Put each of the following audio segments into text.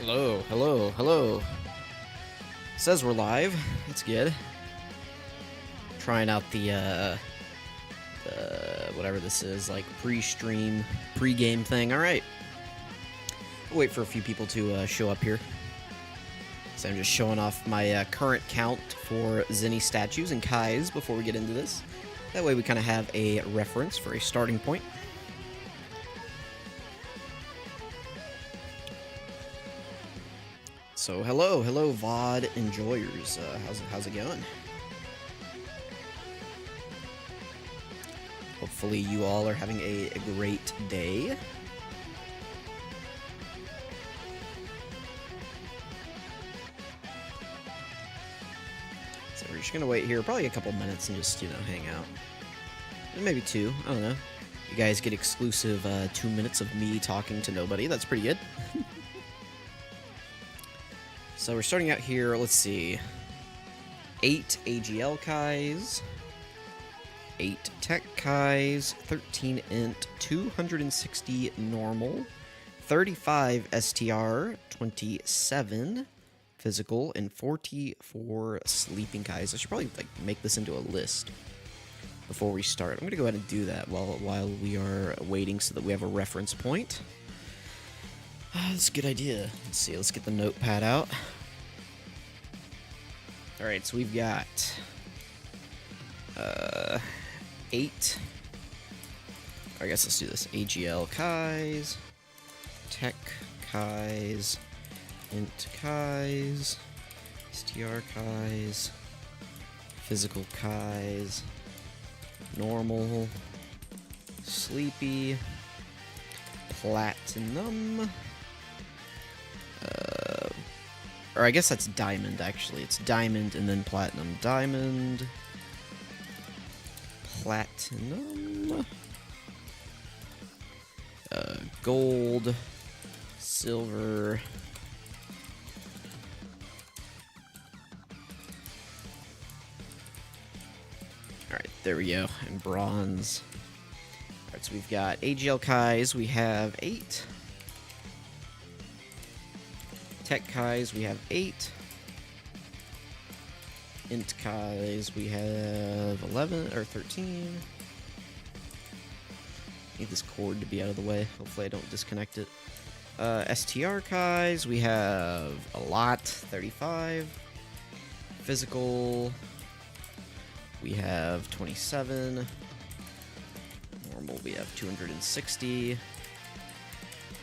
Hello, hello, hello. Says we're live. That's good. Trying out the whatever this is, like pre-stream, pre-game thing. All right. We'll wait for a few people to show up here. So I'm just showing off my current count for Zenni statues and Kais before we get into this. That way we kind of have a reference for a starting point. So hello VOD enjoyers. How's it going? Hopefully you all are having a great day. So we're just gonna wait here probably a couple minutes and just, hang out. Maybe two, I don't know. You guys get exclusive 2 minutes of me talking to nobody. That's pretty good. So we're starting out here, let's see. 8 AGL Kais, 8 Tech Kais, 13 Int, 260 Normal, 35 STR, 27 Physical, and 44 Sleeping Kais. I should probably make this into a list before we start. I'm going to go ahead and do that while we are waiting so that we have a reference point. That's a good idea. Let's see, let's get the notepad out. Alright, so we've got 8. I guess let's do this. AGL Kais, Tech Kais, Int Kais, STR Kais, Physical Kais, Normal, Sleepy, Platinum, or I guess that's Diamond, actually. It's Diamond and then Platinum. Diamond, Platinum, Gold, Silver, alright, there we go, and Bronze. Alright, so we've got AGL Kais, we have 8. Tech Kais, we have 8. Int Kais, we have 11 or 13. Need this cord to be out of the way. Hopefully I don't disconnect it. STR Kais, we have a lot, 35. Physical, we have 27. Normal, we have 260.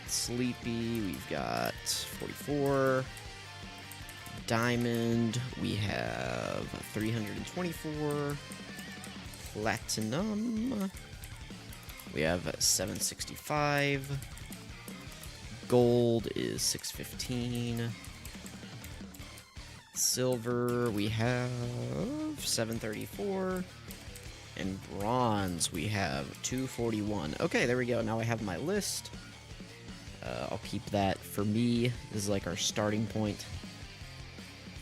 Sleepy, we've got 44. Diamond, we have 324. Platinum, we have 765. Gold is 615. Silver, we have 734. And Bronze, we have 241. Okay, there we go. Now I have my list. I'll keep that for me. This is like our starting point,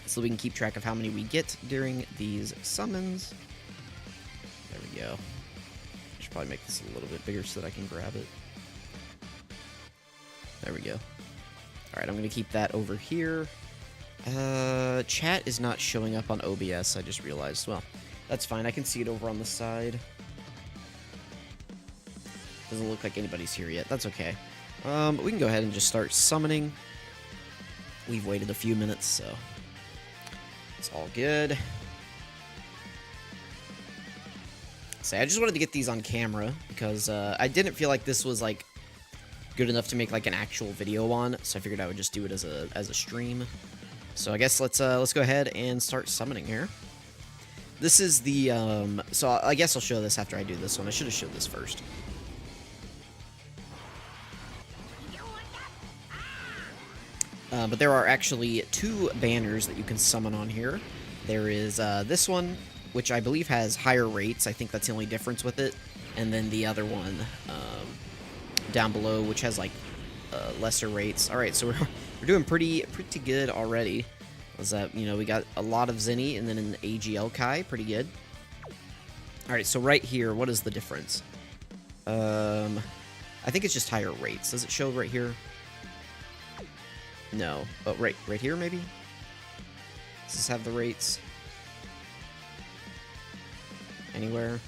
so we can keep track of how many we get during these summons. There we go. I should probably make this a little bit bigger so that I can grab it. There we go. Alright, I'm going to keep that over here. Chat is not showing up on OBS, I just realized. Well, that's fine. I can see it over on the side. Doesn't look like anybody's here yet. That's okay. We can go ahead and just start summoning. We've waited a few minutes, so it's all good. So I just wanted to get these on camera because I didn't feel like this was good enough to make an actual video on, so I figured I would just do it as a stream. So I guess let's go ahead and start summoning here. This is the so I guess I'll show this after I do this one. I should have showed this first. But there are actually 2 banners that you can summon on here. There is this one, which I believe has higher rates. I think that's the only difference with it. And then the other one down below, which has lesser rates. All right, so we're doing pretty good already. Was that we got a lot of Zenni and then an AGL Kai, pretty good. All right, so right here, what is the difference? I think it's just higher rates. Does it show right here? No. Oh, right here, maybe? Does this have the rates? Anywhere?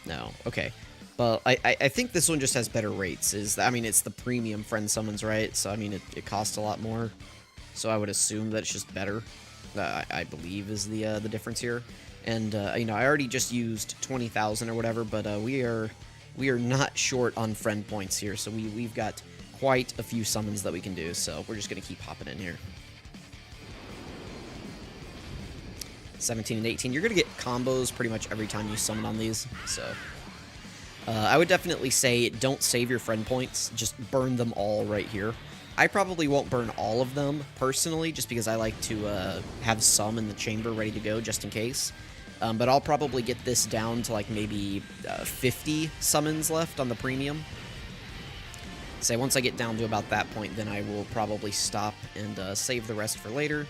No. Okay. Well, I think this one just has better rates. I mean, it's the premium friend summons, right? So, I mean, it costs a lot more. So I would assume that it's just better. I believe is the difference here. And, you know, I already just used 20,000 or whatever, but we are not short on friend points here. So we've got quite a few summons that we can do. So we're just going to keep hopping in here. 17 and 18. You're going to get combos pretty much every time you summon on these. So I would definitely say don't save your friend points. Just burn them all right here. I probably won't burn all of them personally, just because I like to have some in the chamber ready to go just in case. But I'll probably get this down to like maybe 50 summons left on the premium. So once I get down to about that point, then I will probably stop and save the rest for later.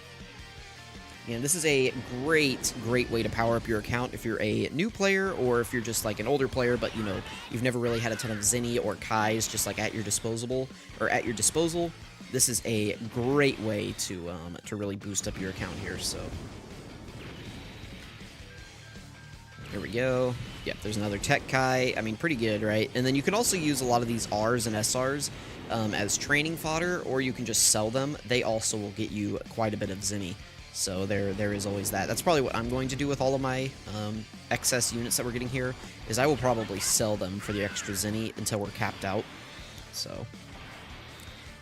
And this is a great way to power up your account if you're a new player, or if you're just like an older player, but you know, you've never really had a ton of Zenni or Kais just like at your disposal. This is a great way to really boost up your account here. So here we go. Yep, there's another Tech Kai. I mean, pretty good, right? And then you can also use a lot of these Rs and SRs as training fodder, or you can just sell them. They also will get you quite a bit of Zenni. So there is always that. That's probably what I'm going to do with all of my excess units that we're getting here, is I will probably sell them for the extra Zenni until we're capped out. So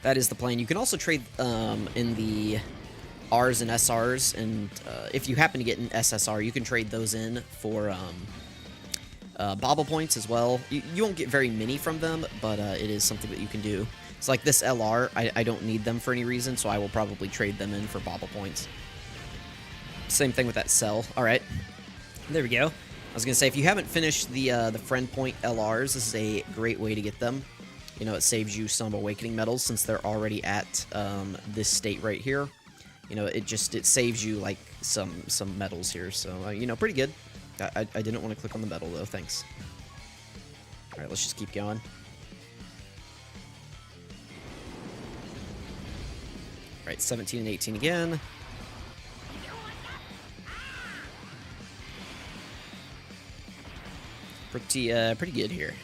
that is the plan. You can also trade in the Rs and SRs, and if you happen to get an SSR, you can trade those in for bobble points as well. You won't get very many from them, but it is something that you can do. It's like this LR, I don't need them for any reason, so I will probably trade them in for bobble points. Same thing with that cell. All right, there we go. I was gonna say, if you haven't finished the friend point LRs, this is a great way to get them. You know, it saves you some awakening medals since they're already at this state right here. You know, it saves you like some medals here. So you know, pretty good. I didn't want to click on the medal though. Thanks. All right, let's just keep going. All right, 17 and 18 again. Pretty good here.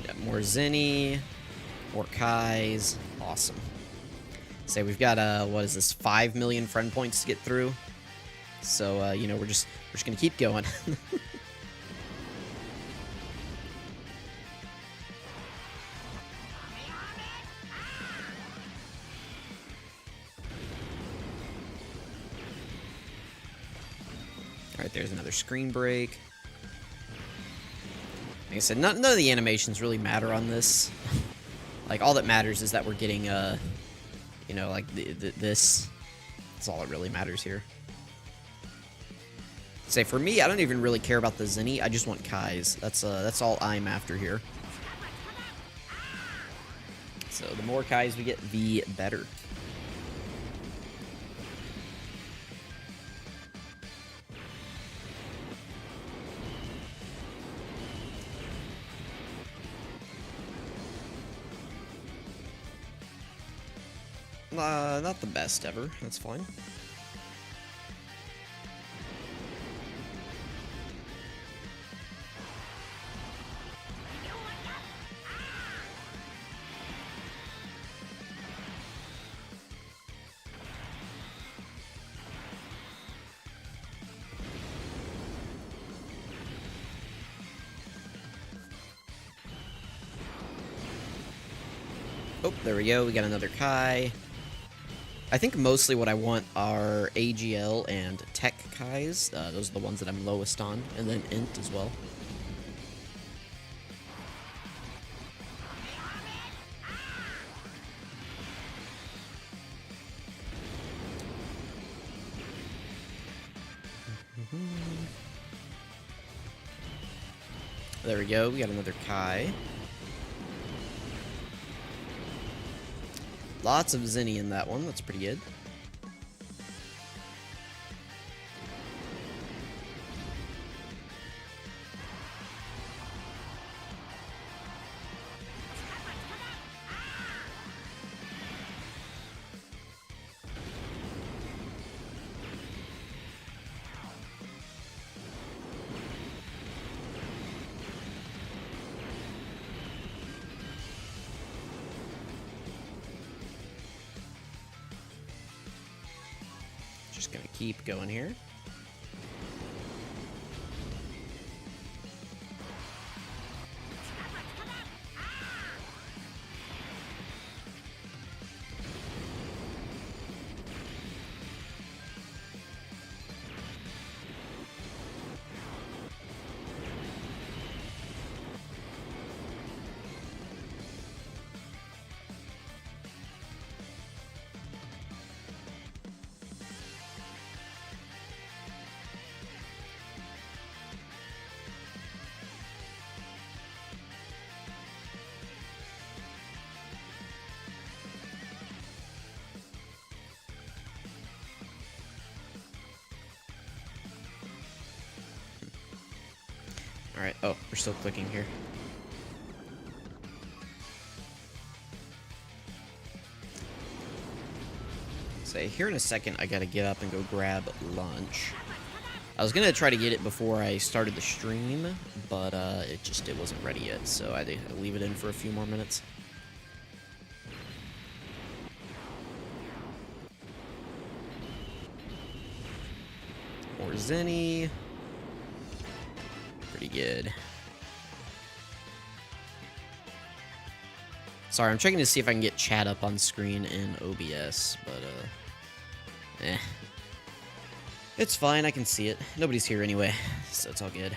Got more Zenni, more Kais. Awesome. Say we've got what is this, 5 million friend points to get through. So you know, we're just gonna keep going. Alright, there's another screen break. Like I said, none of the animations really matter on this. Like, all that matters is that we're getting, you know, like, this. That's all that really matters here. Say, for me, I don't even really care about the Zenni. I just want Kais. That's all I'm after here. So, the more Kais we get, the better. Not the best ever. That's fine. Oh, there we go. We got another Kai. I think mostly what I want are AGL and Tech Kais. Those are the ones that I'm lowest on, and then Int as well. There we go. We got another Kai. Lots of Zenni in that one. That's pretty good. Just gonna keep going here. Alright, oh, we're still clicking here. Say, here in a second, I gotta get up and go grab lunch. I was gonna try to get it before I started the stream, but it wasn't ready yet, so I had to leave it in for a few more minutes. More Zenni. Pretty good. Sorry, I'm checking to see if I can get chat up on screen in OBS, but, it's fine, I can see it. Nobody's here anyway, so it's all good.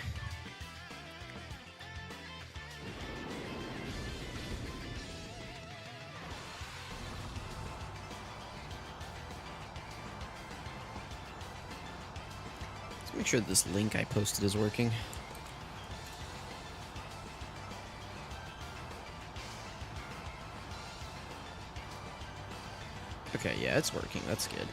Let's make sure that this link I posted is working. Okay, yeah, it's working. That's good.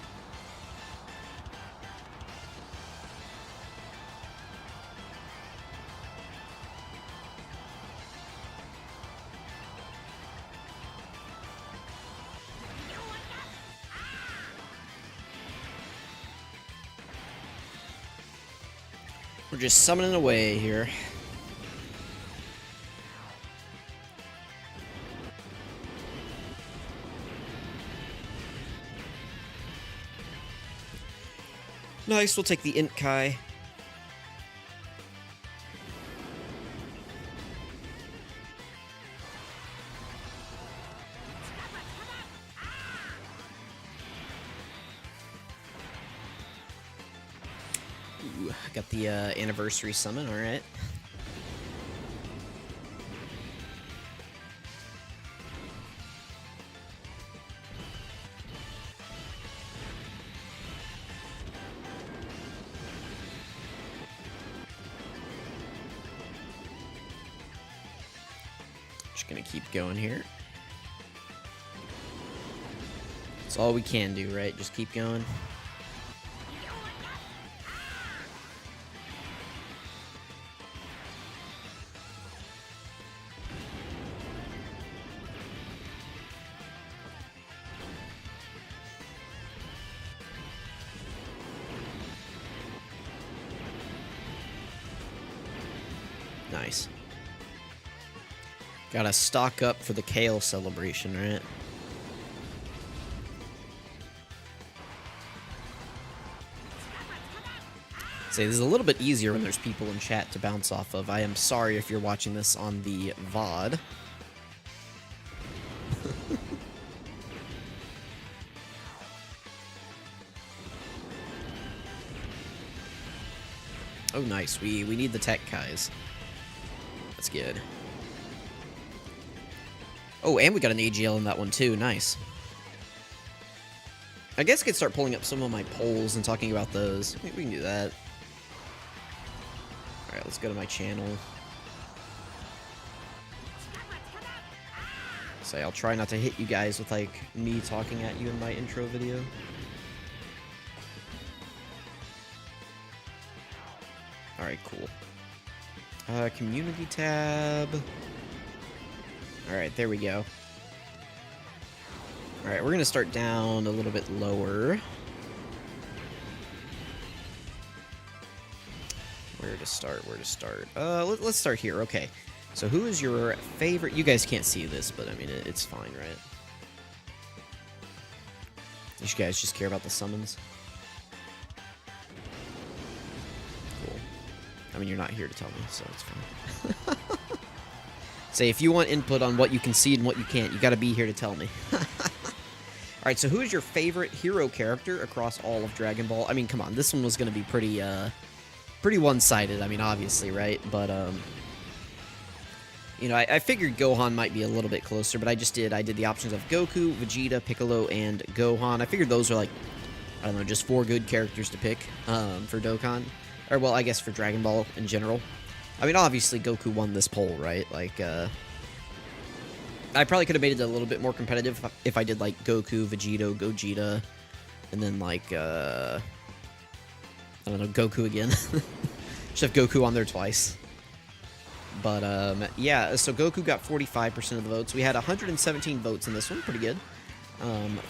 We're just summoning away here. Nice, we'll take the Int Kai. Ooh, got the anniversary summon, alright. Just gonna keep going here. That's all we can do, right? Just keep going. Nice. Gotta stock up for the kale celebration, right? Say, this is a little bit easier when there's people in chat to bounce off of. I am sorry if you're watching this on the VOD. Oh, nice. We need the tech Kais. That's good. Oh, and we got an AGL in that one, too. Nice. I guess I could start pulling up some of my polls and talking about those. We can do that. Alright, let's go to my channel. Say, I'll try not to hit you guys with, like, me talking at you in my intro video. Alright, cool. Community tab. Alright, there we go. Alright, we're gonna start down a little bit lower. Where to start? Let's start here. Okay. So who is your favorite? You guys can't see this, but I mean, it's fine, right? You guys just care about the summons. I mean, you're not here to tell me, so it's fine. Say, if you want input on what you can see and what you can't, you gotta be here to tell me. Alright, so who is your favorite hero character across all of Dragon Ball? I mean, come on, this one was gonna be pretty, pretty one-sided, I mean, obviously, right? But, you know, I figured Gohan might be a little bit closer, but I did the options of Goku, Vegeta, Piccolo, and Gohan. I figured those are, like, I don't know, just 4 good characters to pick, for Dokkan. Or, well, I guess for Dragon Ball in general. I mean, obviously, Goku won this poll, right? Like, I probably could have made it a little bit more competitive if I did, like, Goku, Vegeta, Gogeta, and then, like, I don't know, Goku again. Just have Goku on there twice. But, yeah, so Goku got 45% of the votes. We had 117 votes in this one, pretty good.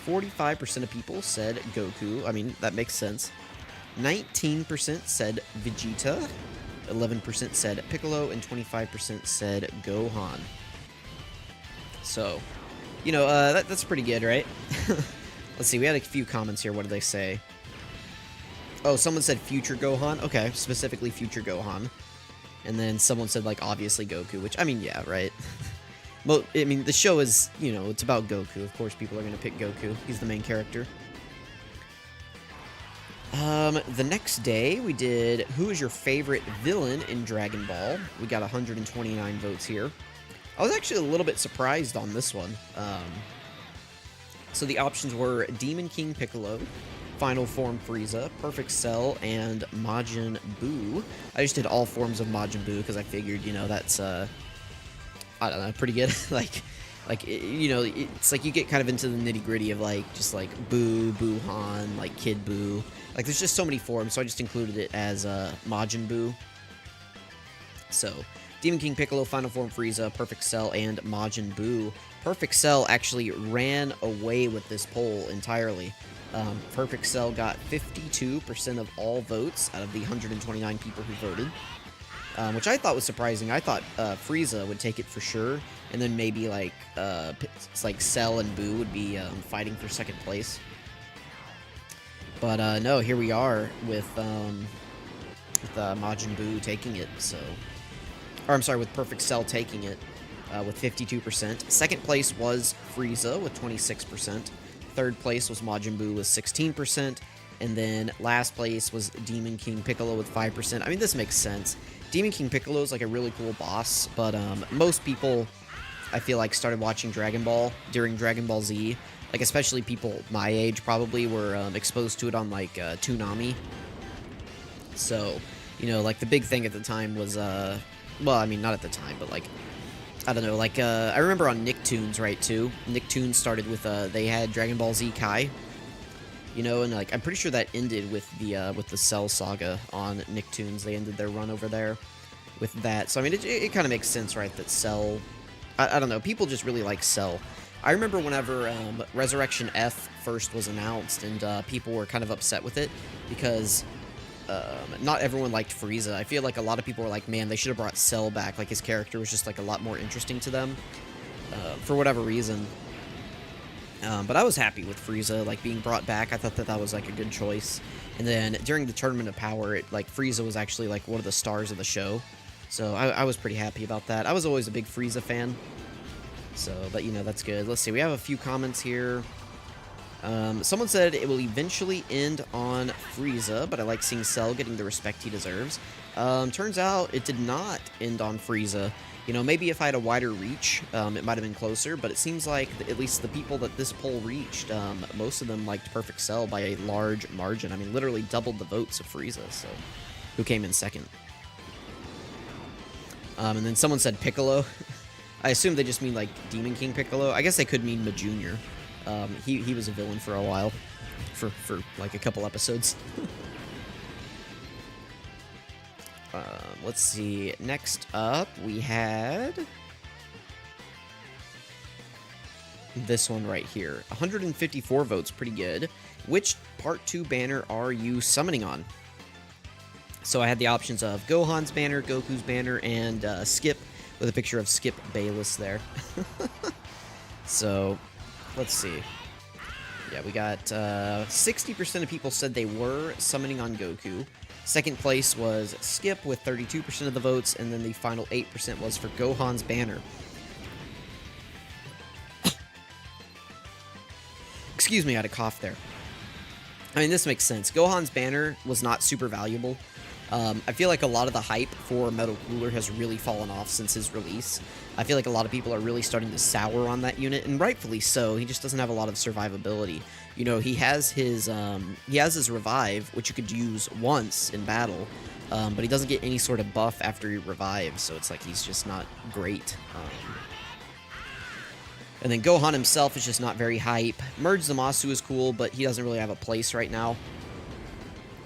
45% of people said Goku. I mean, that makes sense. 19% said Vegeta. 11% said Piccolo, and 25% said Gohan. So, you know, that's pretty good, right? Let's see, we had a few comments here. What did they say? Oh, someone said future Gohan. Okay, specifically future Gohan. And then someone said, like, obviously Goku, which, I mean, yeah, right? Well, I mean, the show is, you know, it's about Goku. Of course, people are going to pick Goku. He's the main character. The next day, we did, who is your favorite villain in Dragon Ball? We got 129 votes here. I was actually a little bit surprised on this one. So the options were Demon King Piccolo, Final Form Frieza, Perfect Cell, and Majin Buu. I just did all forms of Majin Buu because I figured, you know, that's, I don't know, pretty good. You know, it's like you get kind of into the nitty-gritty of, like, just, like, Buu, Buuhan, like, Kid Buu. Like, there's just so many forms, so I just included it as, Majin Buu. So, Demon King Piccolo, Final Form Frieza, Perfect Cell, and Majin Buu. Perfect Cell actually ran away with this poll entirely. Perfect Cell got 52% of all votes out of the 129 people who voted. Which I thought was surprising. I thought Frieza would take it for sure, and then maybe like Cell and Buu would be fighting for second place. But no, here we are with Majin Buu taking it. So, or I'm sorry, with Perfect Cell taking it with 52%. Second place was Frieza with 26%. Third place was Majin Buu with 16%. And then last place was Demon King Piccolo with 5%. I mean, this makes sense. Demon King Piccolo is like a really cool boss, but most people, I feel like, started watching Dragon Ball during Dragon Ball Z. Like, especially people my age probably were exposed to it on, like, Toonami. So, you know, like, the big thing at the time was, well, I mean, not at the time, but, like, I don't know, like, I remember on Nicktoons, right, too? Nicktoons started with, they had Dragon Ball Z Kai. You know, and, like, I'm pretty sure that ended with the Cell saga on Nicktoons. They ended their run over there with that. So, I mean, it kind of makes sense, right, that Cell... I don't know, people just really like Cell. I remember whenever Resurrection F first was announced, and people were kind of upset with it, because not everyone liked Frieza. I feel like a lot of people were like, man, they should have brought Cell back. Like, his character was just, like, a lot more interesting to them, for whatever reason. But I was happy with Frieza, like, being brought back. I thought that was, like, a good choice. And then during the Tournament of Power, Frieza was actually, like, one of the stars of the show. So I was pretty happy about that. I was always a big Frieza fan. So, but, you know, that's good. Let's see, we have a few comments here. Someone said it will eventually end on Frieza, but I like seeing Cell getting the respect he deserves. Turns out it did not end on Frieza. You know, maybe if I had a wider reach, it might have been closer, but it seems like at least the people that this poll reached, most of them liked Perfect Cell by a large margin. I mean, literally doubled the votes of Frieza, so who came in second. And then someone said Piccolo. I assume they just mean, like, Demon King Piccolo. I guess they could mean Ma Jr. He was a villain for a while, for like, a couple episodes. Let's see. Next up, we had this one right here. 154 votes, pretty good. Which Part 2 banner are you summoning on? So I had the options of Gohan's banner, Goku's banner, and Skip, with a picture of Skip Bayless there. So, let's see. Yeah, we got 60% of people said they were summoning on Goku. Second place was Skip with 32% of the votes, and then the final 8% was for Gohan's banner. Excuse me, I had a cough there. I mean, this makes sense. Gohan's banner was not super valuable. I feel like a lot of the hype for Metal Cooler has really fallen off since his release. I feel like a lot of people are really starting to sour on that unit, and rightfully so. He just doesn't have a lot of survivability. You know, he has his revive, which you could use once in battle, but he doesn't get any sort of buff after he revives, so it's like he's just not great. And then Gohan himself is just not very hype. Merge Zamasu is cool, but he doesn't really have a place right now.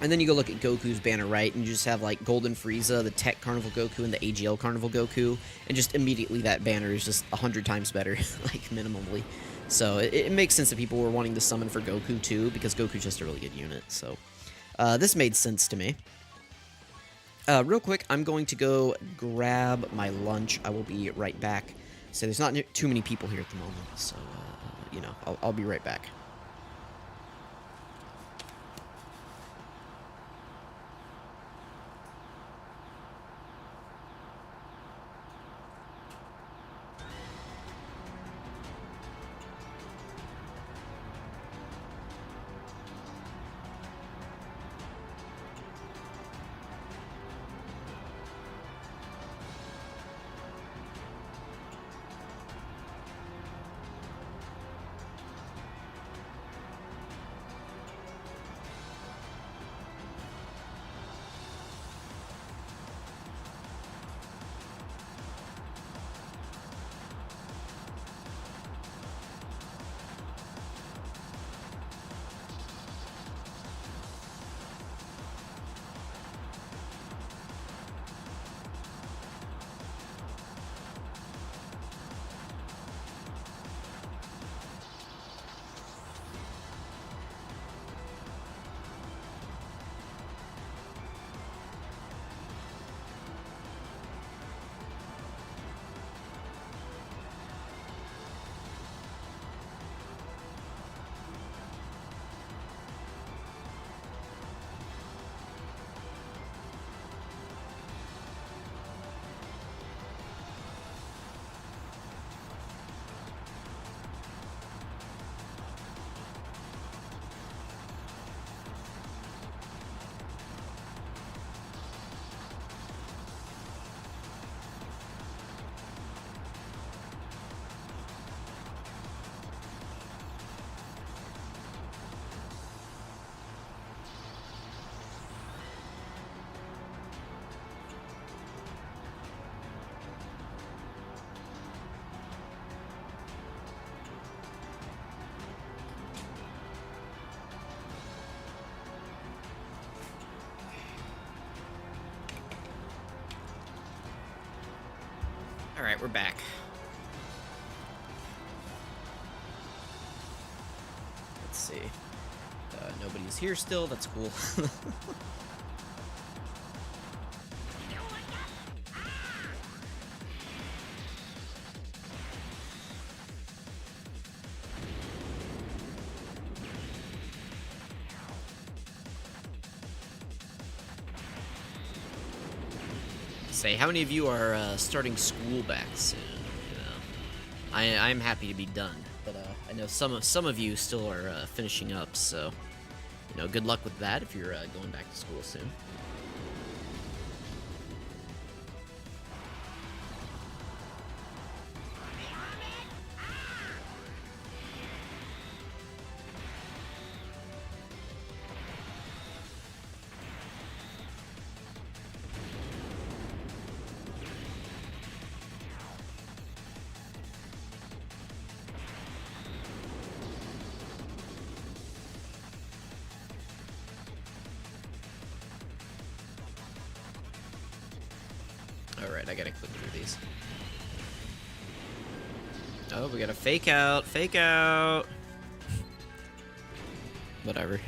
And then you go look at Goku's banner, right? And you just have, like, Golden Frieza, the Tech Carnival Goku, and the AGL Carnival Goku. And just immediately that banner is just 100 times better, like, minimally. So it makes sense that people were wanting to summon for Goku, too, because Goku's just a really good unit. So this made sense to me. Real quick, I'm going to go grab my lunch. I will be right back. So there's not too many people here at the moment. So, you know, I'll be right back. Alright, we're back. Let's see. Nobody's here still, that's cool. Say, how many of you are starting school back soon? You know, I'm happy to be done, but I know some of you still are finishing up. So, you know, good luck with that if you're going back to school soon. Alright, I gotta click through these. Oh, we got a fake out. Fake out. Whatever.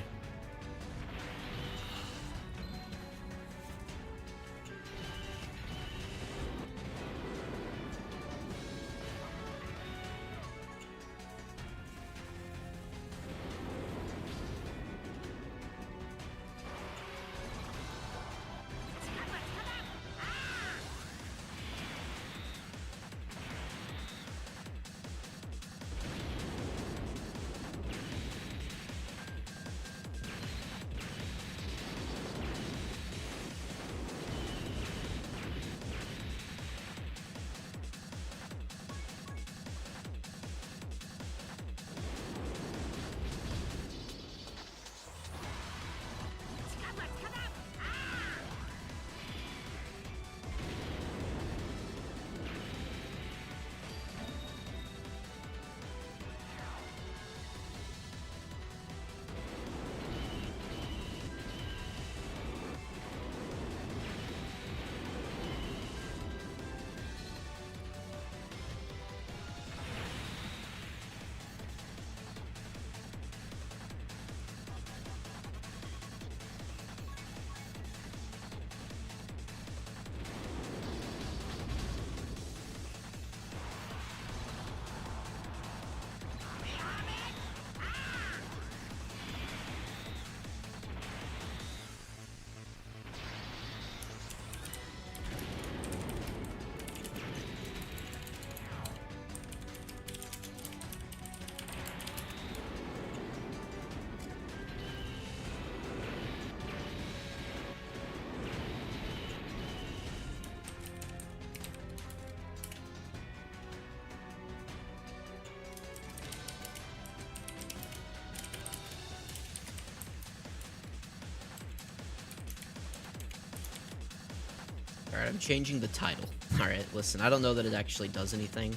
Alright, I'm changing the title. Alright, listen, I don't know that it actually does anything,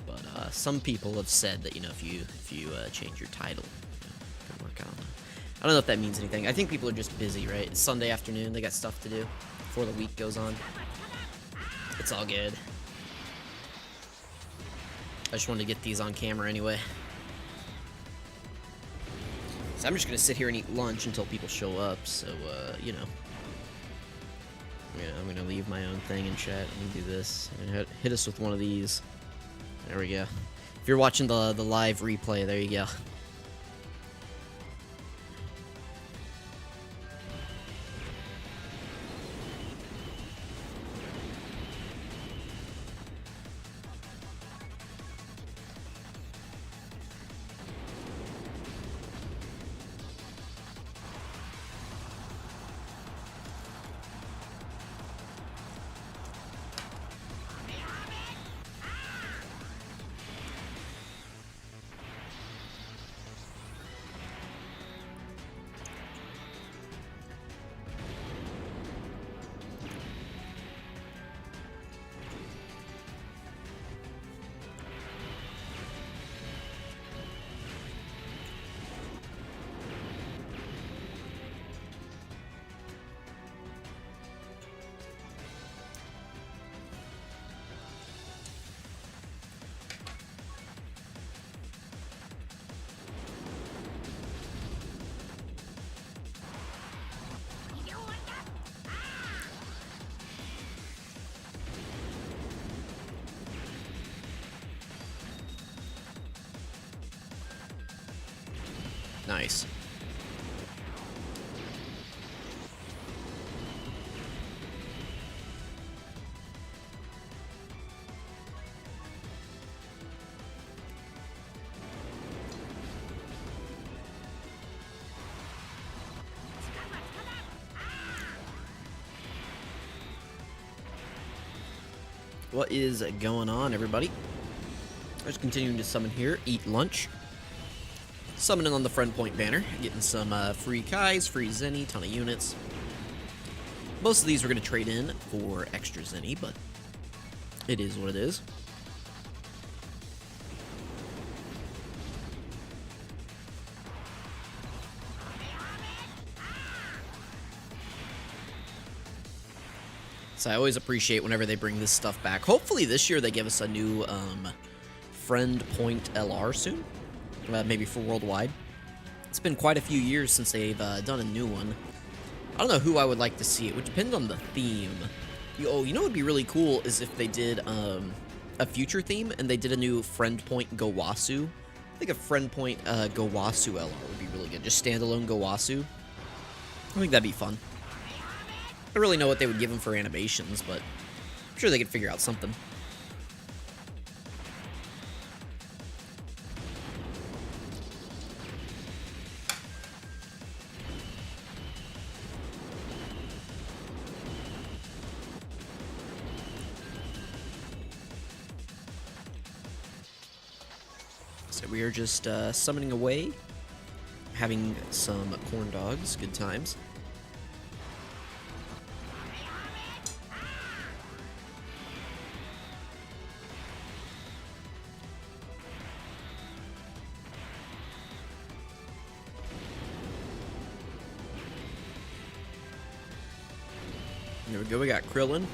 but some people have said that, you know, if you change your title, it can work out. I don't know if that means anything. I think people are just busy, right? It's Sunday afternoon, they got stuff to do before the week goes on. It's all good. I just wanted to get these on camera anyway. So I'm just gonna sit here and eat lunch until people show up, so, you know. Yeah, I'm gonna leave my own thing in chat. Let me do this. I'm gonna hit us with one of these. There we go. If you're watching the live replay, there you go. Nice. What is going on, everybody? I'm just continuing to summon here, eat lunch. Summoning on the friend point banner, getting some free Kais, free Zenni, ton of units. Most of these we're going to trade in for extra Zenni, but it is what it is. So I always appreciate whenever they bring this stuff back. Hopefully this year they give us a new friend point LR soon. Maybe for worldwide. It's been quite a few years since they've done a new one. I don't know who I would like to see. It would depend on the theme. Oh, you know what would be really cool is if they did a future theme and they did a new friend point Gowasu. I think a friend point Gowasu LR would be really good. Just standalone Gowasu. I think that'd be fun. I don't really know what they would give him for animations, but I'm sure they could figure out something. So we are just summoning away, having some corn dogs, good times. There we go, we got Krillin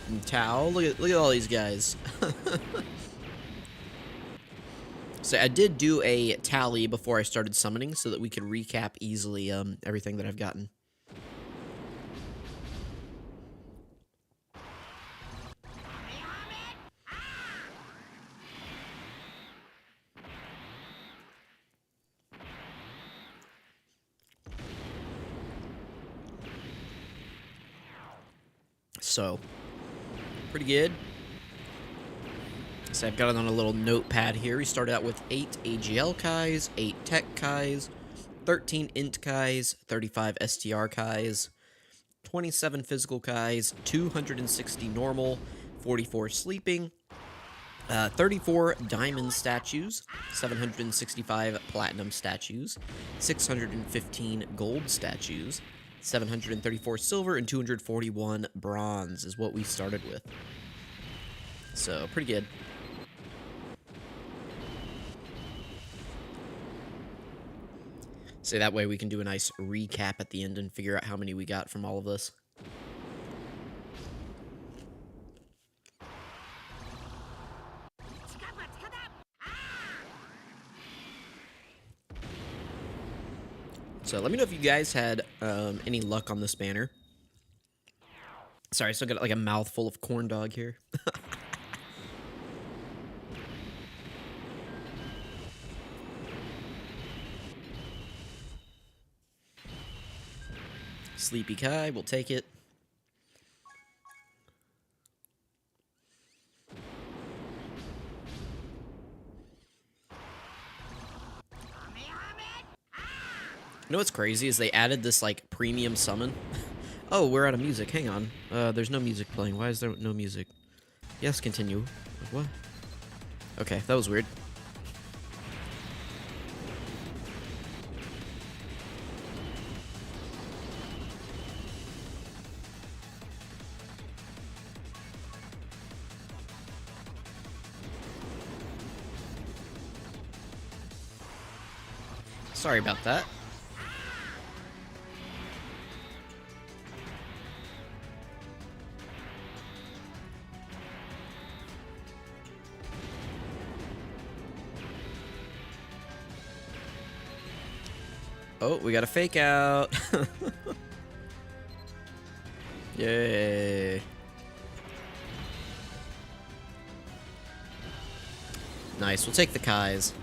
and Tao. Look at all these guys. So I did do a tally before I started summoning so that we could recap easily everything that I've gotten. So, pretty good. So I've got it on a little notepad here. We started out with 8 AGL Kais, 8 Tech Kais, 13 Int Kais, 35 STR Kais, 27 Physical Kais, 260 Normal, 44 Sleeping, 34 Diamond Statues, 765 Platinum Statues, 615 Gold Statues, 734 silver and 241 bronze is what we started with. So, pretty good. So that way we can do a nice recap at the end and figure out how many we got from all of this. So let me know if you guys had any luck on this banner. Sorry, I still got like a mouthful of corn dog here. Sleepy Kai, we'll take it. You know what's crazy is they added this like premium summon. Oh, we're out of music. Hang on. There's no music playing. Why is there no music? Yes, continue. What? Okay, that was weird. Sorry about that. Oh, we got a fake out. Yay. Nice, we'll take the Kais.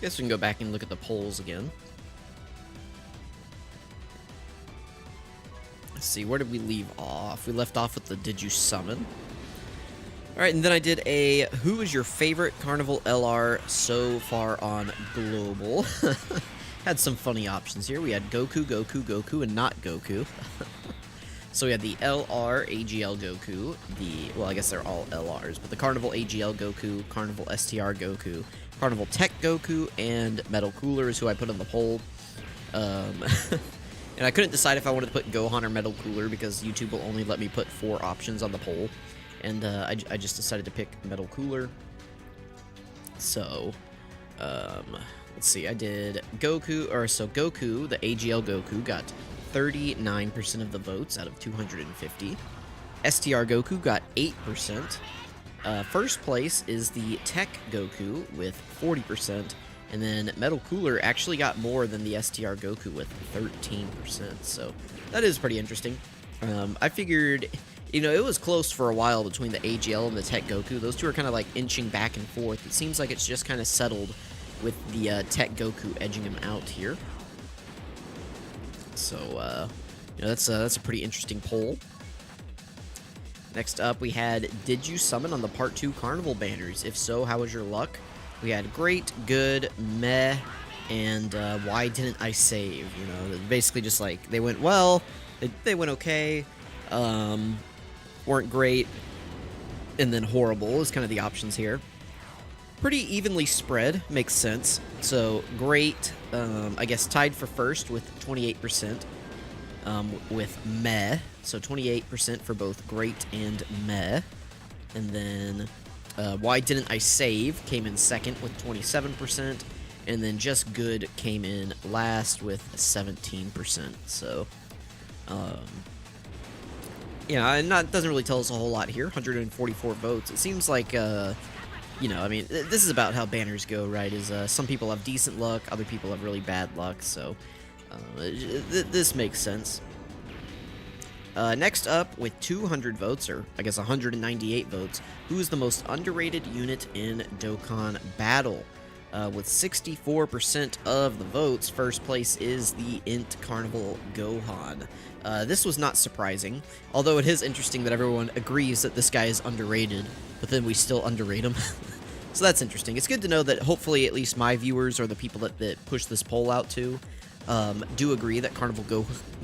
Guess we can go back and look at the polls again. Let's see, where did we leave off? We left off with the Did You Summon? Alright, and then I did a Who is your favorite Carnival LR so far on Global? Had some funny options here. We had Goku, Goku, Goku, and not Goku. So we had the LR AGL Goku, well, I guess they're all LRs, but the Carnival AGL Goku, Carnival STR Goku, Carnival Tech Goku, and Metal Cooler is who I put on the poll. And I couldn't decide if I wanted to put Gohan or Metal Cooler because YouTube will only let me put 4 options on the poll. And I just decided to pick Metal Cooler. So, let's see, I did Goku, Goku, the AGL Goku, got 39% of the votes out of 250. STR Goku got 8%. First place is the Tech Goku with 40%, and then Metal Cooler actually got more than the STR Goku with 13%, so that is pretty interesting. I figured, you know, it was close for a while between the AGL and the Tech Goku. Those two are kind of like inching back and forth. It seems like it's just kind of settled with the Tech Goku edging him out here. So, you know, that's a pretty interesting poll. Next up, we had, did you summon on the Part 2 Carnival banners? If so, how was your luck? We had great, good, meh, and why didn't I save? You know, basically just like, they went well, they went okay, weren't great, and then horrible is kind of the options here. Pretty evenly spread, makes sense. So, great, I guess tied for first with 28%, with meh. So 28% for both great and meh. And then why didn't I save came in second with 27%. And then just good came in last with 17%. So, yeah, and that doesn't really tell us a whole lot here. 144 votes. It seems like, you know, I mean, this is about how banners go, right? Is some people have decent luck, other people have really bad luck. So this makes sense. Next up, with 200 votes, or I guess 198 votes, who is the most underrated unit in Dokkan Battle? With 64% of the votes, first place is the Int Carnival Gohan. This was not surprising, although it is interesting that everyone agrees that this guy is underrated, but then we still underrate him. So that's interesting. It's good to know that hopefully at least my viewers or the people that push this poll out to do agree that Carnival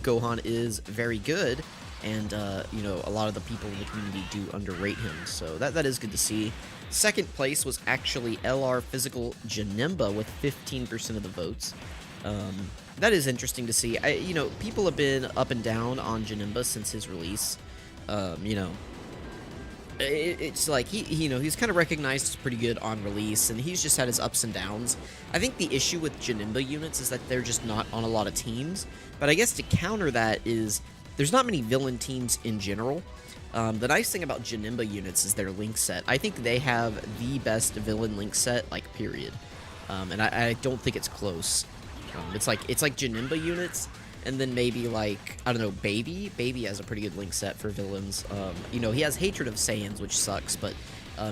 Gohan is very good, and you know, a lot of the people in the community do underrate him, so that is good to see. Second place was actually LR Physical Janemba with 15% of the votes. That is interesting to see. You know, people have been up and down on Janemba since his release. You know, it's like you know, he's kind of recognized as pretty good on release, and he's just had his ups and downs. I think the issue with Janemba units is that they're just not on a lot of teams. But I guess to counter that is there's not many villain teams in general. The nice thing about Janemba units is their link set. I think they have the best villain link set, like, period. And I don't think it's close. It's like Janemba units, and then maybe, like, I don't know, Baby. Baby has a pretty good link set for villains. You know, he has Hatred of Saiyans, which sucks, but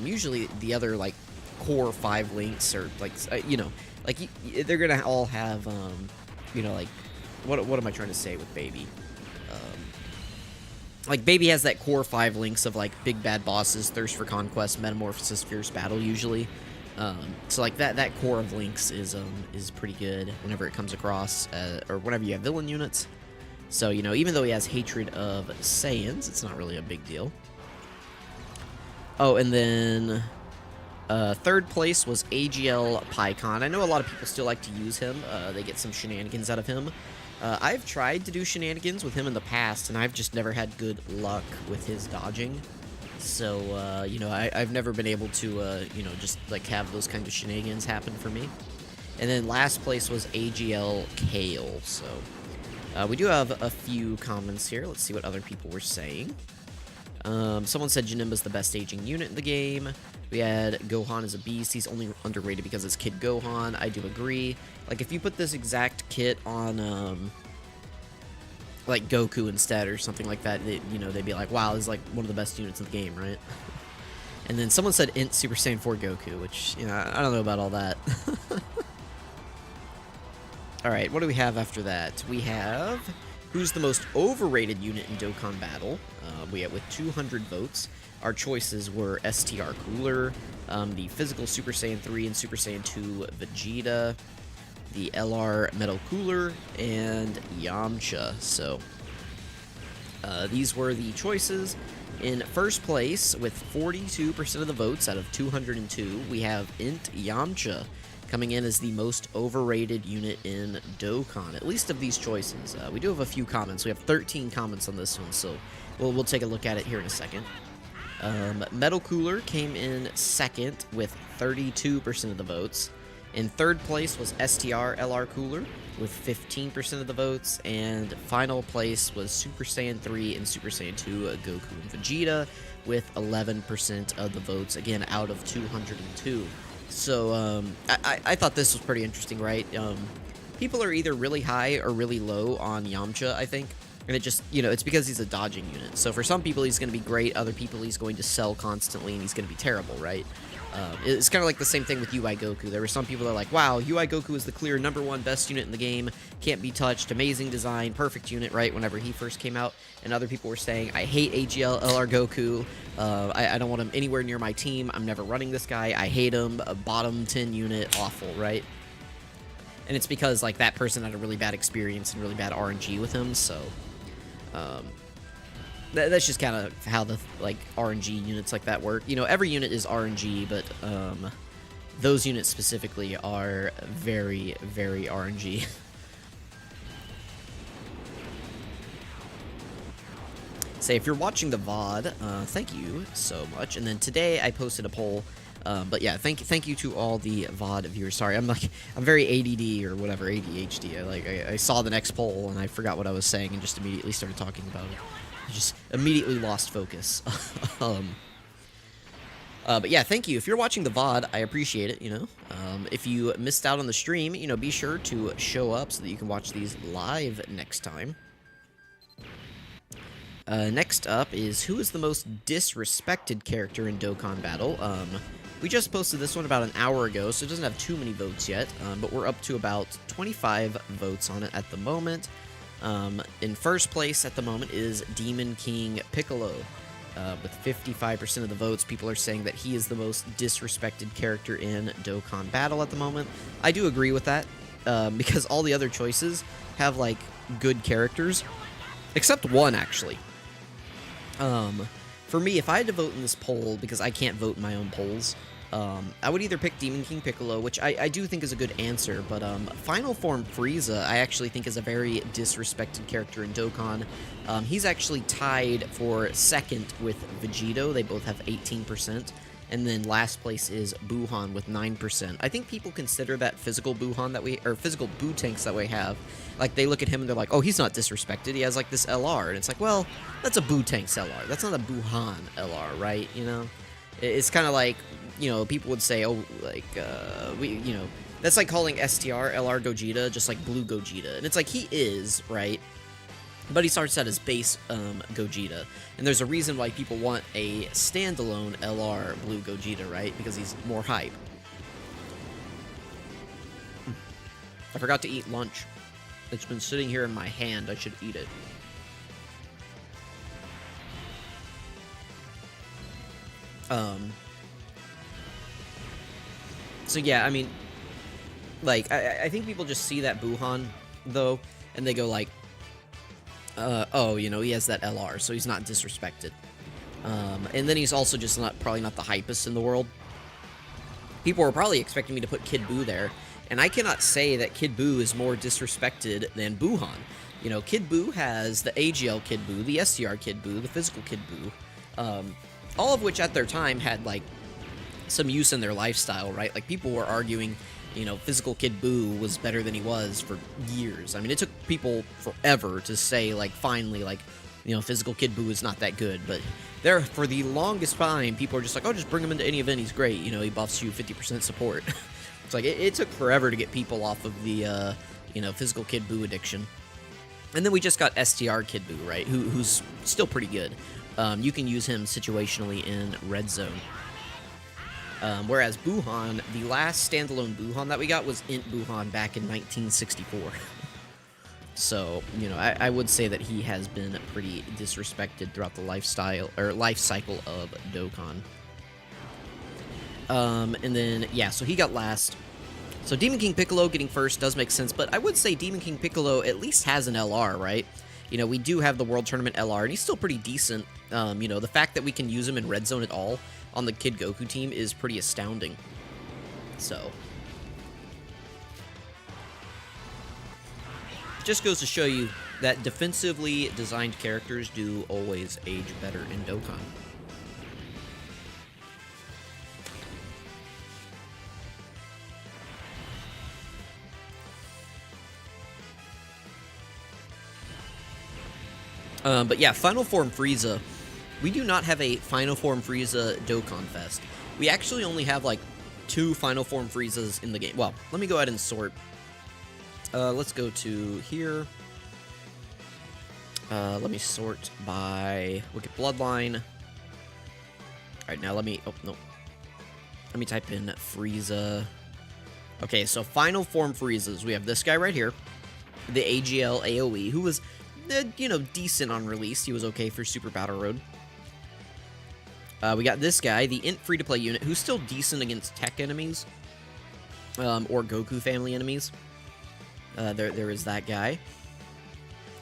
usually the other, like, core 5 links are, like, you know, like, they're gonna all have, you know, like, what am I trying to say with Baby? Like, Baby has that core 5 links of, like, big bad bosses, thirst for conquest, metamorphosis, fierce battle, usually. So, like, that core of links is pretty good whenever it comes across, or whenever you have villain units. So, you know, even though he has Hatred of Saiyans, it's not really a big deal. Oh, and then third place was AGL PyCon. I know a lot of people still like to use him. They get some shenanigans out of him. I've tried to do shenanigans with him in the past, and I've just never had good luck with his dodging. So, you know, I've never been able to, you know, just, like, have those kind of shenanigans happen for me. And then last place was AGL Kale, so we do have a few comments here. Let's see what other people were saying. Someone said Janemba's the best aging unit in the game. We had Gohan is a beast. He's only underrated because it's Kid Gohan. I do agree. Like, if you put this exact kit on, like, Goku instead or something like that, you know, they'd be like, wow, this is, like, one of the best units in the game, right? And then someone said Int Super Saiyan 4 Goku, which, you know, I don't know about all that. Alright, what do we have after that? We have who's the most overrated unit in Dokkan Battle. We have with 200 votes. Our choices were STR Cooler, the Physical Super Saiyan 3 and Super Saiyan 2 Vegeta, the LR Metal Cooler, and Yamcha. So, these were the choices. In first place, with 42% of the votes out of 202, we have Int Yamcha, coming in as the most overrated unit in Dokkan, at least of these choices. We do have a few comments. We have 13 comments on this one, so we'll take a look at it here in a second. Metal Cooler came in second with 32% of the votes. In third place was STR LR Cooler with 15% of the votes, and final place was Super Saiyan 3 and Super Saiyan 2 Goku and Vegeta with 11% of the votes, again out of 202. So, I thought this was pretty interesting, right? People are either really high or really low on Yamcha, I think. And it just, you know, it's because he's a dodging unit. So for some people, he's going to be great. Other people, he's going to sell constantly, and he's going to be terrible, right? It's kind of like the same thing with UI Goku. There were some people that are like, wow, UI Goku is the clear #1 best unit in the game. Can't be touched. Amazing design. Perfect unit, right? Whenever he first came out. And other people were saying, I hate AGL LR Goku. I don't want him anywhere near my team. I'm never running this guy. I hate him. A bottom 10 unit. Awful, right? And it's because, like, that person had a really bad experience and really bad RNG with him, so that's just kind of how the, like, RNG units like that work. You know, every unit is RNG, but those units specifically are very, very RNG. Say, if you're watching the VOD, thank you so much. And then today I posted a poll. But yeah, thank you to all the VOD viewers. Sorry, I'm very ADD or whatever, ADHD. I saw the next poll and I forgot what I was saying and just immediately started talking about it. I just immediately lost focus. But yeah, thank you. If you're watching the VOD, I appreciate it, you know. If you missed out on the stream, you know, be sure to show up so that you can watch these live next time. Next up is who is the most disrespected character in Dokkan Battle. We just posted this one about an hour ago, so it doesn't have too many votes yet, but we're up to about 25 votes on it at the moment. In first place at the moment is Demon King Piccolo. With 55% of the votes, people are saying that he is the most disrespected character in Dokkan Battle at the moment. I do agree with that, because all the other choices have, like, good characters. Except one, actually. For me, if I had to vote in this poll, because I can't vote in my own polls, I would either pick Demon King Piccolo, which I do think is a good answer, but Final Form Frieza I actually think is a very disrespected character in Dokkan. He's actually tied for second with Vegito. They both have 18%. And then last place is Buhan with 9%. I think people consider that physical Buhan that or physical Buu tanks that we have. Like, they look at him and they're like, oh, he's not disrespected. He has, like, this LR. And it's like, well, that's a Buu tank's LR. That's not a Buhan LR, right? You know? It's kind of like, you know, people would say, oh, like, you know, that's like calling STR LR Gogeta just like Blue Gogeta. And it's like, he is, right? But he starts out as base Gogeta. And there's a reason why people want a standalone LR Blue Gogeta, right? Because he's more hype. I forgot to eat lunch. It's been sitting here in my hand. I should eat it. So yeah, I mean, like, I think people just see that Buhan, though, and they go like, oh, you know, he has that LR, so he's not disrespected. And then he's also just probably not the hypest in the world. People were probably expecting me to put Kid Buu there, and I cannot say that Kid Buu is more disrespected than Buhan. You know, Kid Buu has the AGL Kid Buu, the STR Kid Buu, the physical Kid Buu, all of which at their time had, like, some use in their lifestyle, right? Like, people were arguing, you know, physical Kid Buu was better than he was for years. I mean, it took people forever to say, like, finally, like, you know, physical Kid Buu is not that good, but there, for the longest time, people were just like, oh, just bring him into any event, he's great, you know, he buffs you 50% support. It's like, it took forever to get people off of the, you know, physical Kid Buu addiction. And then we just got STR Kid Buu, right, who's still pretty good. You can use him situationally in Red Zone. Whereas Buhan, the last standalone Buhan that we got was Int Buhan back in 1964. So, you know, I would say that he has been pretty disrespected throughout the life cycle of Dokkan. And then, yeah, so he got last. So Demon King Piccolo getting first does make sense, but I would say Demon King Piccolo at least has an LR, right? You know, we do have the World Tournament LR, and he's still pretty decent. You know, the fact that we can use him in Red Zone at all on the Kid Goku team is pretty astounding. So, just goes to show you that defensively designed characters do always age better in Dokkan. But yeah, Final Form Frieza. We do not have a Final Form Frieza Dokkan Fest. We actually only have, like, 2 Final Form Friezas in the game. Well, let me go ahead and sort. Let's go to here. Let me sort by Wicked Bloodline. Alright, now let me... Oh, no. Let me type in Frieza. Okay, so Final Form Friezas. We have this guy right here. The AGL AoE, who was, you know, decent on release. He was okay for Super Battle Road. We got this guy, the Int free-to-play unit, who's still decent against tech enemies. Or Goku family enemies. There is that guy.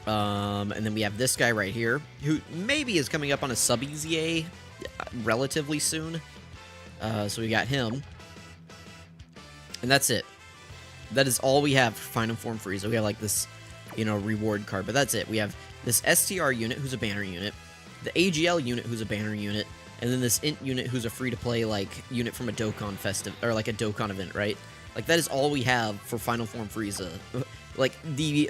And then we have this guy right here, who maybe is coming up on a sub-EZA relatively soon. So we got him. And that's it. That is all we have for Final Form Frieza. We have, like, this, you know, reward card, but that's it. We have this STR unit, who's a banner unit, the AGL unit, who's a banner unit, and then this Int unit, who's a free-to-play, like, unit from a Dokkan or, like, a Dokkan event, right? Like, that is all we have for Final Form Frieza. Like, the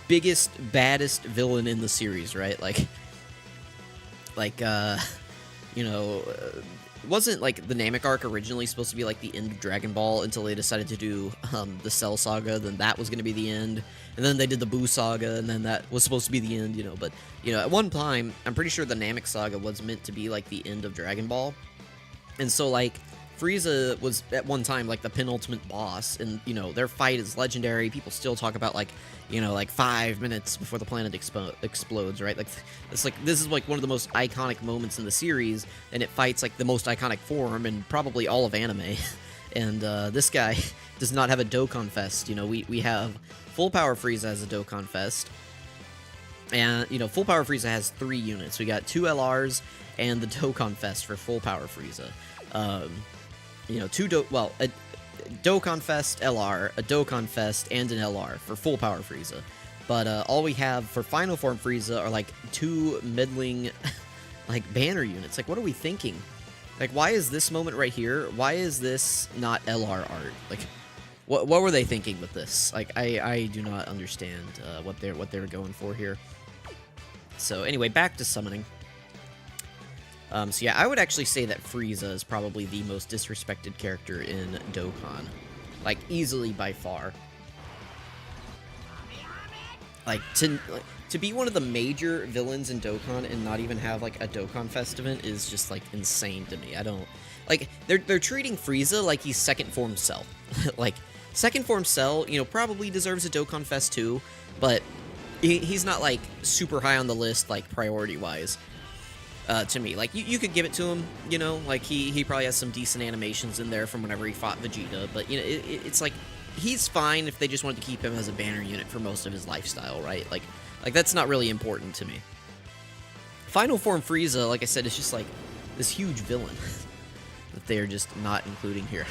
biggest, baddest villain in the series, right? Like, you know, wasn't, like, the Namek arc originally supposed to be, like, the end of Dragon Ball until they decided to do the Cell Saga, then that was going to be the end, and then they did the Buu Saga, and then that was supposed to be the end, you know, but, you know, at one time, I'm pretty sure the Namek Saga was meant to be, like, the end of Dragon Ball, and so, like, Frieza was at one time like the penultimate boss, and you know, their fight is legendary. People still talk about like, you know, like 5 minutes before the planet explodes, right? Like it's like this is like one of the most iconic moments in the series, and it fights like the most iconic form in probably all of anime. And this guy does not have a Dokkan Fest. You know, we have Full Power Frieza as a Dokkan Fest. And, you know, Full Power Frieza has 3 units. We got 2 LRs and the Dokkan Fest for Full Power Frieza. You know, a Dokkan Fest LR, a Dokkan Fest, and an LR for Full Power Frieza. But all we have for Final Form Frieza are, like, 2 middling, like, banner units. Like, what are we thinking? Like, why is this moment right here? Why is this not LR art? Like, what were they thinking with this? Like, I do not understand what they were going for here. So anyway, back to summoning. So yeah, I would actually say that Frieza is probably the most disrespected character in Dokkan. Like, easily by far. Like, to be one of the major villains in Dokkan and not even have, like, a Dokkan Fest event is just, like, insane to me. I don't... Like, they're treating Frieza like he's second form Cell. Like, second form Cell, you know, probably deserves a Dokkan Fest too, but he's not, like, super high on the list, like, priority-wise, to me. Like, you could give it to him, you know, like, he probably has some decent animations in there from whenever he fought Vegeta, but, you know, it's like, he's fine if they just wanted to keep him as a banner unit for most of his lifestyle, right? Like that's not really important to me. Final Form Frieza, like I said, is just, like, this huge villain that they are just not including here.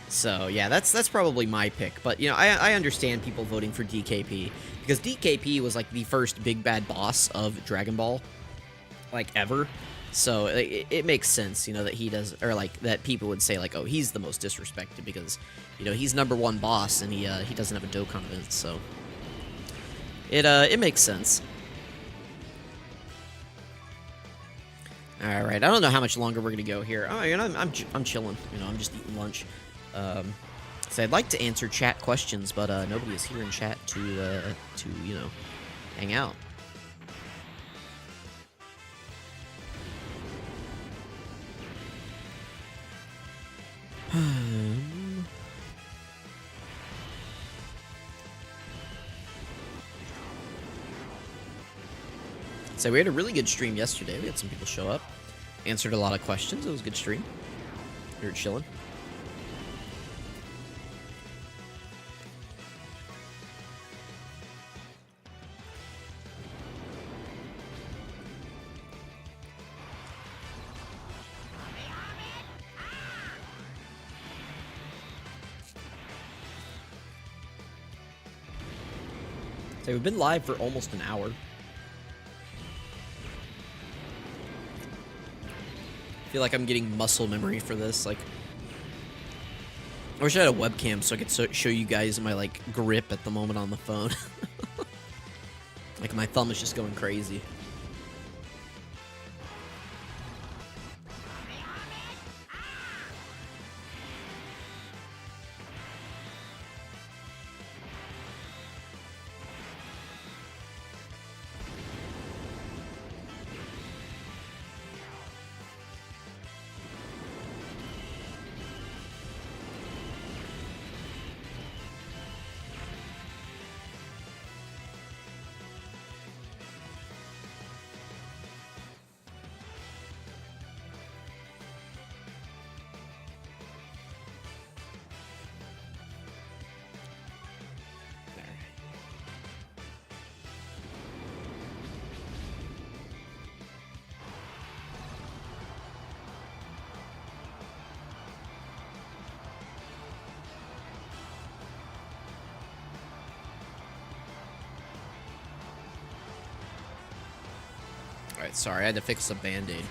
So, yeah, that's probably my pick. But, you know, I understand people voting for DKP, because DKP was, like, the first big bad boss of Dragon Ball, like, ever. So, it makes sense, you know, that he does, or, like, that people would say, like, oh, he's the most disrespected, because, you know, he's #1 boss, and he doesn't have a Dokkan event, so... It makes sense. Alright, I don't know how much longer we're gonna go here. Oh, you know, I'm chilling, you know, I'm just eating lunch. So I'd like to answer chat questions, but nobody is here in chat to you know, hang out. So we had a really good stream yesterday. We had some people show up, answered a lot of questions. It was a good stream. We were chilling. So we've been live for almost an hour. I feel like I'm getting muscle memory for this. Like, I wish I had a webcam so I could show you guys my, like, grip at the moment on the phone. Like, my thumb is just going crazy. Alright, sorry, I had to fix a band-aid.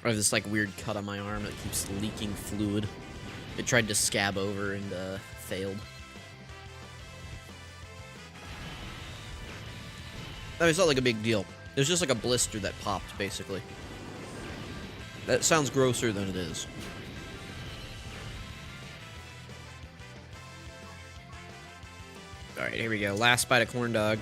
I have this, like, weird cut on my arm that keeps leaking fluid. It tried to scab over and, failed. I mean, it's not like a big deal. It was just like a blister that popped, basically. That sounds grosser than it is. Alright, here we go. Last bite of corn dog.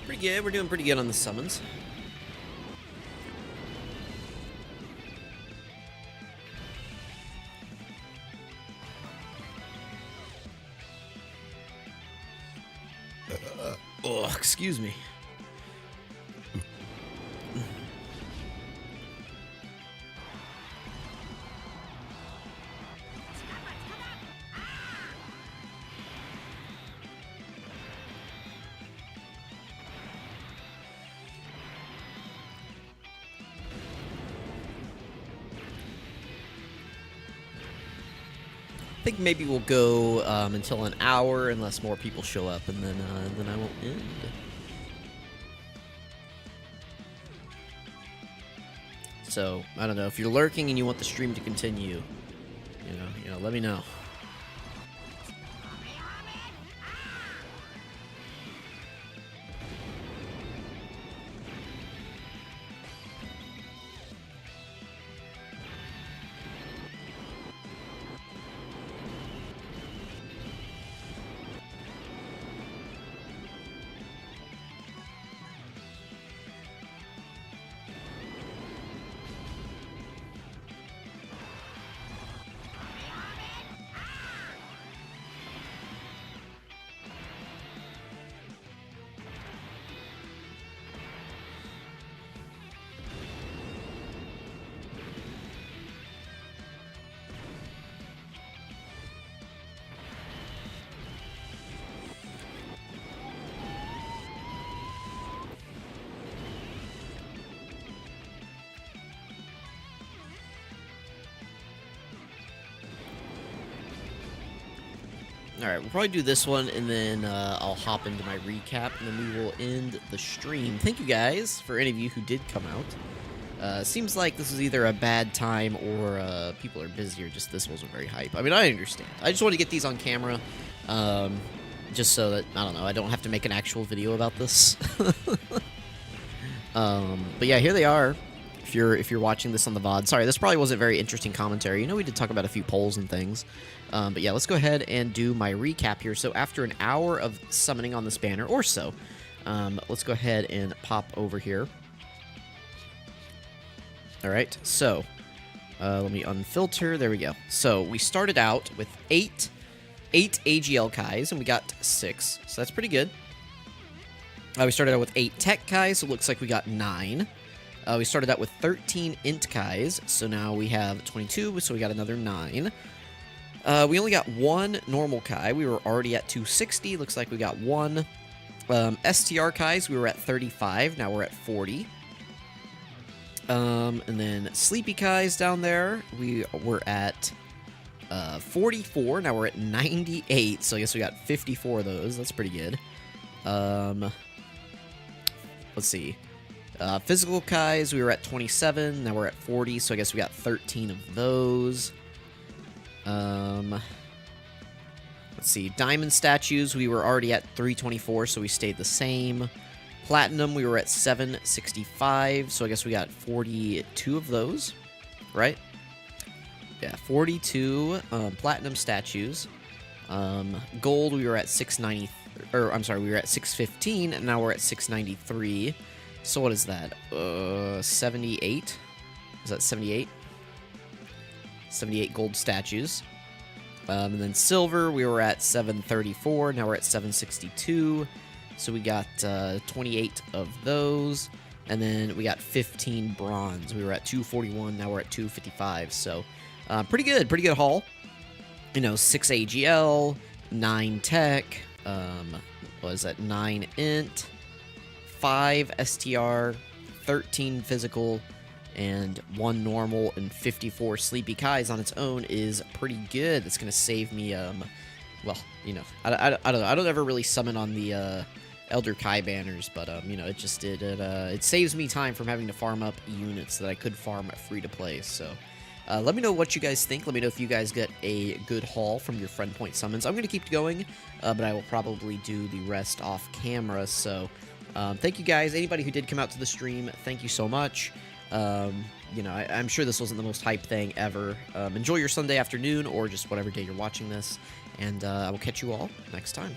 Pretty good. We're doing pretty good on the summons. Oh, excuse me. I think maybe we'll go until an hour unless more people show up, and then I won't end. So I don't know if you're lurking and you want the stream to continue. You know, let me know. Alright, we'll probably do this one, and then I'll hop into my recap, and then we will end the stream. Thank you guys, for any of you who did come out. Seems like this is either a bad time, or people are busy, or just this wasn't very hype. I mean, I understand. I just want to get these on camera, just so that, I don't know, I don't have to make an actual video about this. But yeah, here they are. If you're watching this on the VOD. Sorry, this probably wasn't very interesting commentary. You know, we did talk about a few polls and things. But yeah, let's go ahead and do my recap here. So after an hour of summoning on this banner, or so, let's go ahead and pop over here. Alright, so, let me unfilter. There we go. So, we started out with 8 AGL Kais, and we got 6. So that's pretty good. We started out with 8 Tech Kais, so it looks like we got 9. We started out with 13 Int Kais, so now we have 22, so we got another 9. We only got one normal Kai. We were already at 260. Looks like we got one. STR Kais, we were at 35. Now we're at 40. And then Sleepy Kais down there, we were at 44. Now we're at 98. So I guess we got 54 of those. That's pretty good. Let's see. Physical Kais, we were at 27. Now we're at 40. So I guess we got 13 of those. Let's see. Diamond statues, we were already at 324, so we stayed the same. Platinum, we were at 765, so I guess we got 42 of those, right? Yeah, 42 platinum statues. Gold, we were at 690, or I'm sorry, we were at 615, and now we're at 693. So what is that? 78? Is that 78? 78 gold statues. And then silver, we were at 734. Now we're at 762. So we got 28 of those. And then we got 15 bronze. We were at 241. Now we're at 255. So pretty good haul. You know, 6 AGL, 9 tech. What is that? 9 int, 5 STR, 13 physical, and 1 normal, and 54 Sleepy Kais on its own is pretty good. That's going to save me, well, you know, I don't know. I don't ever really summon on the Elder Kai banners, but, you know, it just did it. It saves me time from having to farm up units that I could farm free to play, so. Let me know what you guys think. Let me know if you guys get a good haul from your friend point summons. I'm going to keep going, but I will probably do the rest off camera, so thank you guys. Anybody who did come out to the stream, thank you so much. You know, I'm sure this wasn't the most hype thing ever. Enjoy your Sunday afternoon or just whatever day you're watching this, and I will catch you all next time.